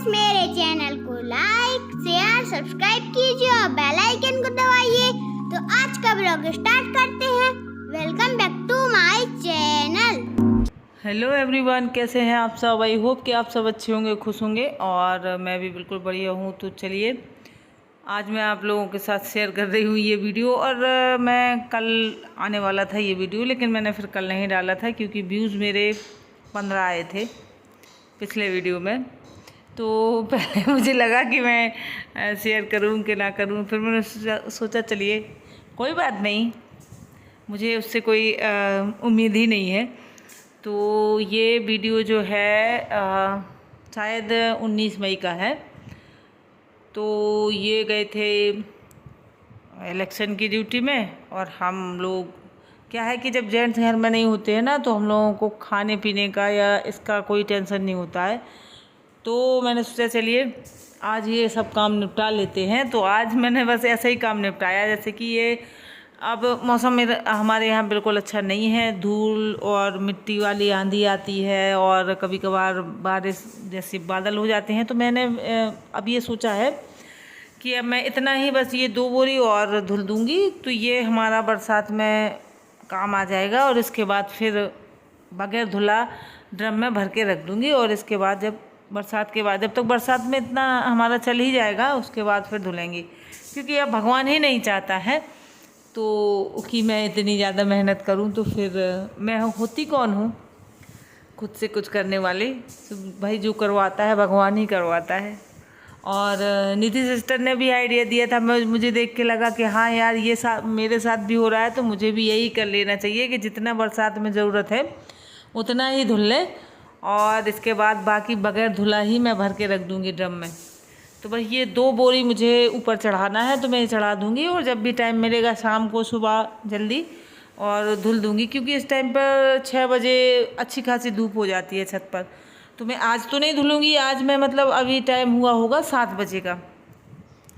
Guys, मेरे channel को like share subscribe कीजिए और बेल आइकन को दबाइए। तो आज का ब्लॉग स्टार्ट करते हैं। Welcome back to my channel. Hello everyone, कैसे हैं आप सब। आई होप कि आप सब अच्छे होंगे, खुश होंगे और मैं भी बिल्कुल बढ़िया हूँ। तो चलिए, आज मैं आप लोगों के साथ शेयर कर रही हूँ ये वीडियो। और मैं कल आने वाला था ये वीडियो, लेकिन मैंने फिर कल नहीं डाला था क्योंकि व्यूज़ मेरे 15 आए थे पिछले वीडियो में। तो पहले मुझे लगा कि मैं शेयर करूं कि ना करूं, फिर मैंने सोचा चलिए कोई बात नहीं, मुझे उससे कोई उम्मीद ही नहीं है। तो ये वीडियो जो है शायद 19 मई का है। तो ये गए थे इलेक्शन की ड्यूटी में, और हम लोग क्या है कि जब जेंट्स घर में नहीं होते हैं ना, तो हम लोगों को खाने पीने का या इसका कोई टेंशन नहीं होता है। तो मैंने सोचा चलिए आज ये सब काम निपटा लेते हैं। तो आज मैंने बस ऐसा ही काम निपटाया, जैसे कि ये अब मौसम मेरे हमारे यहाँ बिल्कुल अच्छा नहीं है। धूल और मिट्टी वाली आंधी आती है और कभी कभार बारिश जैसे बादल हो जाते हैं। तो मैंने अब ये सोचा है कि अब मैं इतना ही बस ये 2 बोरी और धुल दूँगी, तो ये हमारा बरसात में काम आ जाएगा। और इसके बाद फिर बगैर धुला ड्रम में भर के रख दूँगी। और इसके बाद जब बरसात के बाद, जब तक बरसात में इतना हमारा चल ही जाएगा, उसके बाद फिर धुलेंगे। क्योंकि अब भगवान ही नहीं चाहता है तो कि मैं इतनी ज़्यादा मेहनत करूं। तो फिर मैं होती कौन हूं खुद से कुछ करने वाली। तो भाई जो करवाता है भगवान ही करवाता है। और निधि सिस्टर ने भी आइडिया दिया था, मुझे देख के लगा कि हाँ यार, ये मेरे साथ भी हो रहा है, तो मुझे भी यही कर लेना चाहिए कि जितना बरसात में ज़रूरत है उतना ही धुल लें, और इसके बाद बाकी बगैर धुला ही मैं भर के रख दूँगी ड्रम में। तो बस ये 2 बोरी मुझे ऊपर चढ़ाना है, तो मैं चढ़ा दूँगी। और जब भी टाइम मिलेगा शाम को सुबह जल्दी और धुल दूँगी, क्योंकि इस टाइम पर 6 बजे अच्छी खासी धूप हो जाती है छत पर। तो मैं आज तो नहीं धुलूँगी, आज मैं मतलब अभी टाइम हुआ होगा 7 बजे का,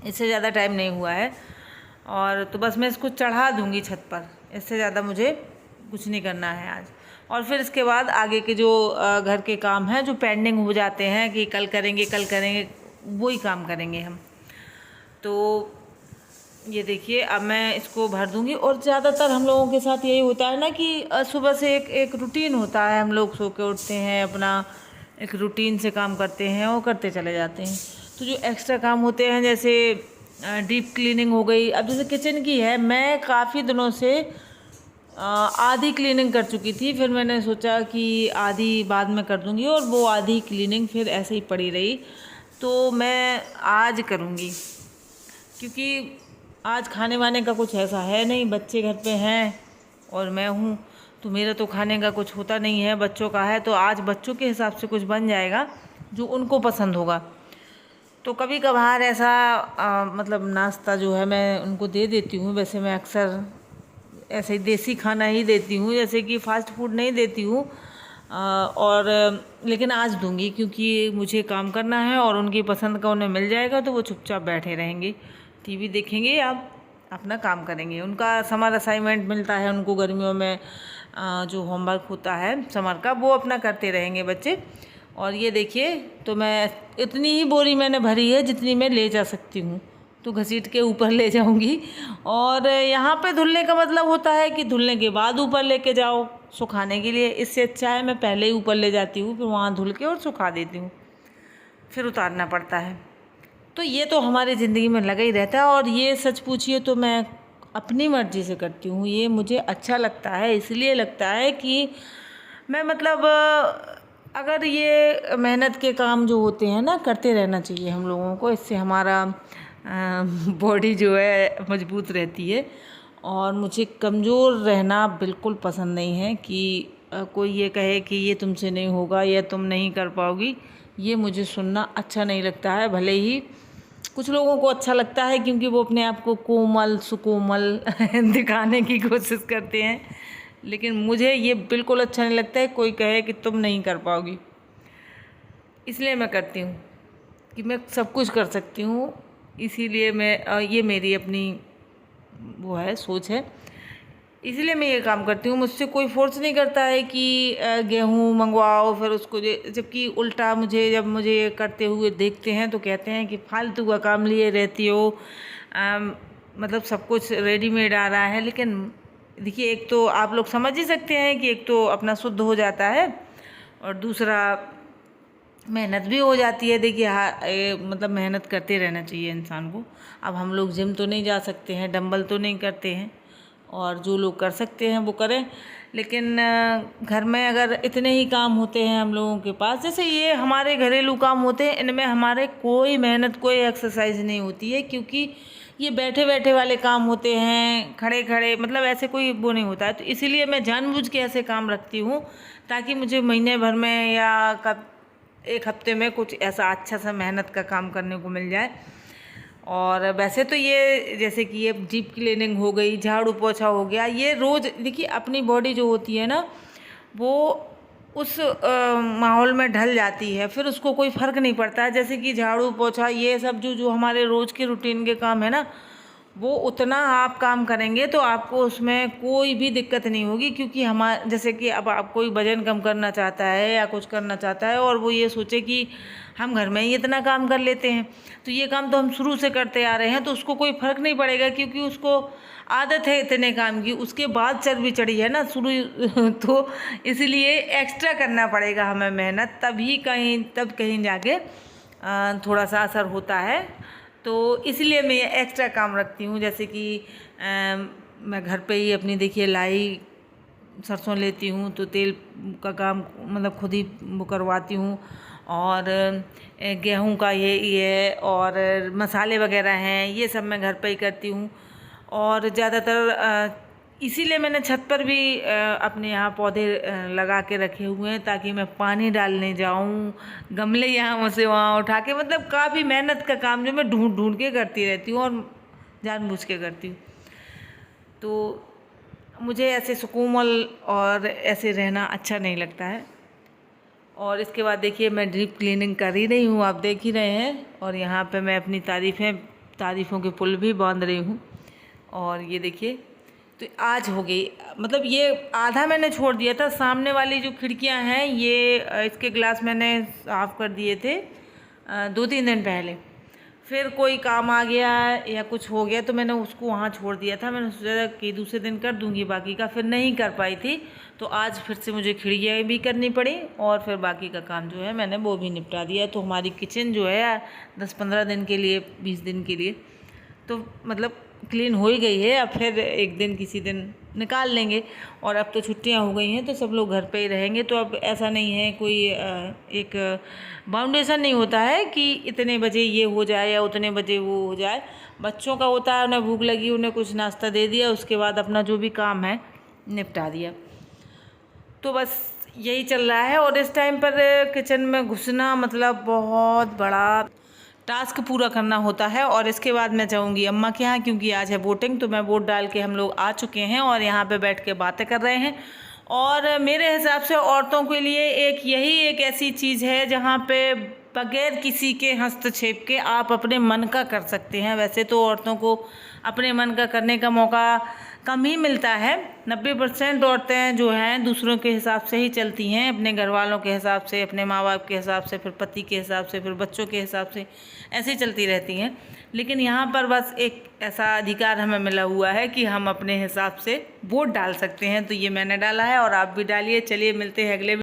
इससे ज़्यादा टाइम नहीं हुआ है। और तो बस मैं इसको चढ़ा दूँगी छत पर, इससे ज़्यादा मुझे कुछ नहीं करना है आज। और फिर इसके बाद आगे के जो घर के काम हैं जो पेंडिंग हो जाते हैं कि कल करेंगे, वही काम करेंगे हम। तो ये देखिए, अब मैं इसको भर दूंगी। और ज़्यादातर हम लोगों के साथ यही होता है ना कि सुबह से एक रूटीन होता है। हम लोग सो के उठते हैं, अपना एक रूटीन से काम करते हैं और करते चले जाते हैं। तो जो एक्स्ट्रा काम होते हैं, जैसे डीप क्लीनिंग हो गई। अब जैसे किचन की है, मैं काफ़ी दिनों से आधी क्लीनिंग कर चुकी थी, फिर मैंने सोचा कि आधी बाद में कर दूंगी, और वो आधी क्लीनिंग फिर ऐसे ही पड़ी रही। तो मैं आज करूंगी, क्योंकि आज खाने वाने का कुछ ऐसा है नहीं। बच्चे घर पे हैं और मैं हूँ, तो मेरा तो खाने का कुछ होता नहीं है, बच्चों का है। तो आज बच्चों के हिसाब से कुछ बन जाएगा जो उनको पसंद होगा। तो कभी कभार ऐसा मतलब नाश्ता जो है मैं उनको दे देती हूँ। वैसे मैं अक्सर ऐसे ही देसी खाना ही देती हूँ, जैसे कि फ़ास्ट फूड नहीं देती हूँ। और लेकिन आज दूंगी, क्योंकि मुझे काम करना है और उनकी पसंद का उन्हें मिल जाएगा, तो वो चुपचाप बैठे रहेंगे, टीवी देखेंगे या अपना काम करेंगे। उनका समर असाइनमेंट मिलता है उनको गर्मियों में, जो होमवर्क होता है समर का, वो अपना करते रहेंगे बच्चे। और ये देखिए, तो मैं इतनी ही बोरी मैंने भरी है जितनी मैं ले जा सकती हूँ, तो घसीट के ऊपर ले जाऊंगी। और यहाँ पे धुलने का मतलब होता है कि धुलने के बाद ऊपर लेके जाओ सुखाने के लिए। इससे अच्छा है मैं पहले ही ऊपर ले जाती हूँ, फिर वहाँ धुल के और सुखा देती हूँ, फिर उतारना पड़ता है। तो ये तो हमारी ज़िंदगी में लगा ही रहता है। और ये सच पूछिए तो मैं अपनी मर्ज़ी से करती हूँ, ये मुझे अच्छा लगता है। इसलिए लगता है कि मैं मतलब अगर ये मेहनत के काम जो होते हैं ना, करते रहना चाहिए हम लोगों को। इससे हमारा बॉडी जो है मजबूत रहती है। और मुझे कमज़ोर रहना बिल्कुल पसंद नहीं है कि कोई ये कहे कि ये तुमसे नहीं होगा या तुम नहीं कर पाओगी। ये मुझे सुनना अच्छा नहीं लगता है। भले ही कुछ लोगों को अच्छा लगता है, क्योंकि वो अपने आप को कोमल सुकोमल दिखाने की कोशिश करते हैं, लेकिन मुझे ये बिल्कुल अच्छा नहीं लगता है कोई कहे कि तुम नहीं कर पाओगी। इसलिए मैं करती हूँ कि मैं सब कुछ कर सकती हूँ। इसीलिए मैं ये मेरी अपनी वो है, सोच है। इसलिए मैं ये काम करती हूँ। मुझसे कोई फोर्स नहीं करता है कि गेहूँ मंगवाओ फिर उसको, जबकि उल्टा जब मुझे ये करते हुए देखते हैं तो कहते हैं कि फालतू का काम लिए रहती हो, मतलब सब कुछ रेडीमेड आ रहा है। लेकिन देखिए, एक तो आप लोग समझ ही सकते हैं कि एक तो अपना शुद्ध हो जाता है और दूसरा मेहनत भी हो जाती है। देखिए मतलब मेहनत करते रहना चाहिए इंसान को। अब हम लोग जिम तो नहीं जा सकते हैं, डंबल तो नहीं करते हैं, और जो लोग कर सकते हैं वो करें। लेकिन घर में अगर इतने ही काम होते हैं हम लोगों के पास, जैसे ये हमारे घरेलू काम होते हैं, इनमें हमारे कोई मेहनत कोई एक्सरसाइज नहीं होती है, क्योंकि ये बैठे बैठे वाले काम होते हैं, खड़े खड़े, मतलब ऐसे कोई वो नहीं होता है। तो इसीलिए मैं जानबूझ के ऐसे काम रखती हूँ ताकि मुझे महीने भर में या कब एक हफ्ते में कुछ ऐसा अच्छा सा मेहनत का काम करने को मिल जाए। और वैसे तो ये जैसे कि ये डीप क्लीनिंग हो गई, झाड़ू पोछा हो गया, ये रोज़ देखिए अपनी बॉडी जो होती है ना वो उस माहौल में ढल जाती है, फिर उसको कोई फ़र्क नहीं पड़ता है। जैसे कि झाड़ू पोछा ये सब जो हमारे रोज़ के रूटीन के काम है ना, वो उतना आप काम करेंगे तो आपको उसमें कोई भी दिक्कत नहीं होगी। क्योंकि जैसे कि अब आप कोई वज़न कम करना चाहता है या कुछ करना चाहता है और वो ये सोचे कि हम घर में ही इतना काम कर लेते हैं, तो ये काम तो हम शुरू से करते आ रहे हैं, तो उसको कोई फ़र्क नहीं पड़ेगा, क्योंकि उसको आदत है इतने काम की। उसके बाद चर्बी चढ़ी है ना शुरू तो इसलिए एक्स्ट्रा करना पड़ेगा हमें मेहनत, तब कहीं जाके थोड़ा सा असर होता है। तो इसलिए मैं ये एक्स्ट्रा काम रखती हूँ। जैसे कि मैं घर पे ही अपनी देखिए लाई सरसों लेती हूँ, तो तेल का काम मतलब खुद ही वो करवाती हूँ, और गेहूं का ये और मसाले वगैरह हैं ये सब मैं घर पे ही करती हूँ। और ज़्यादातर इसीलिए मैंने छत पर भी अपने यहाँ पौधे लगा के रखे हुए हैं, ताकि मैं पानी डालने जाऊँ, गमले यहाँ से वहाँ उठा के, मतलब काफ़ी मेहनत का काम जो मैं ढूंढ ढूंढ के करती रहती हूँ और जानबूझ के करती हूँ। तो मुझे ऐसे सुकूमल और ऐसे रहना अच्छा नहीं लगता है। और इसके बाद देखिए मैं डीप क्लीनिंग कर ही रही हूँ, आप देख ही रहे हैं, और यहाँ पे मैं अपनी तारीफ़ों के पुल भी बांध रही हूँ। और ये देखिए, तो आज हो गई, मतलब ये आधा मैंने छोड़ दिया था। सामने वाली जो खिड़कियाँ हैं ये इसके ग्लास मैंने साफ़ कर दिए थे 2-3 दिन पहले, फिर कोई काम आ गया या कुछ हो गया तो मैंने उसको वहाँ छोड़ दिया था। मैंने सोचा कि दूसरे दिन कर दूंगी बाकी का, फिर नहीं कर पाई थी, तो आज फिर से मुझे खिड़कियाँ भी करनी पड़ी और फिर बाकी का काम जो है मैंने वो भी निपटा दिया। तो हमारी किचन जो है 10-15 दिन के लिए, 20 दिन के लिए तो मतलब क्लीन हो ही गई है। अब फिर एक दिन किसी दिन निकाल लेंगे, और अब तो छुट्टियां हो गई हैं तो सब लोग घर पे ही रहेंगे। तो अब ऐसा नहीं है, कोई एक बाउंडेशन नहीं होता है कि इतने बजे ये हो जाए या उतने बजे वो हो जाए। बच्चों का होता है, उन्हें भूख लगी उन्हें कुछ नाश्ता दे दिया, उसके बाद अपना जो भी काम है निपटा दिया। तो बस यही चल रहा है। और इस टाइम पर किचन में घुसना मतलब बहुत बड़ा टास्क पूरा करना होता है। और इसके बाद मैं जाऊंगी अम्मा के यहाँ, क्योंकि आज है वोटिंग, तो मैं वोट डाल के हम लोग आ चुके हैं और यहाँ पे बैठ के बातें कर रहे हैं। और मेरे हिसाब से औरतों के लिए यही एक ऐसी चीज़ है जहाँ पे बगैर किसी के हस्तक्षेप के आप अपने मन का कर सकते हैं। वैसे तो औरतों को अपने मन का करने का मौका कम ही मिलता है। 90% औरतें जो हैं दूसरों के हिसाब से ही चलती हैं, अपने घर वालों के हिसाब से, अपने माँ बाप के हिसाब से, फिर पति के हिसाब से, फिर बच्चों के हिसाब से, ऐसे ही चलती रहती हैं। लेकिन यहाँ पर बस एक ऐसा अधिकार हमें मिला हुआ है कि हम अपने हिसाब से वोट डाल सकते हैं। तो ये मैंने डाला है और आप भी डालिए। चलिए मिलते हैं अगले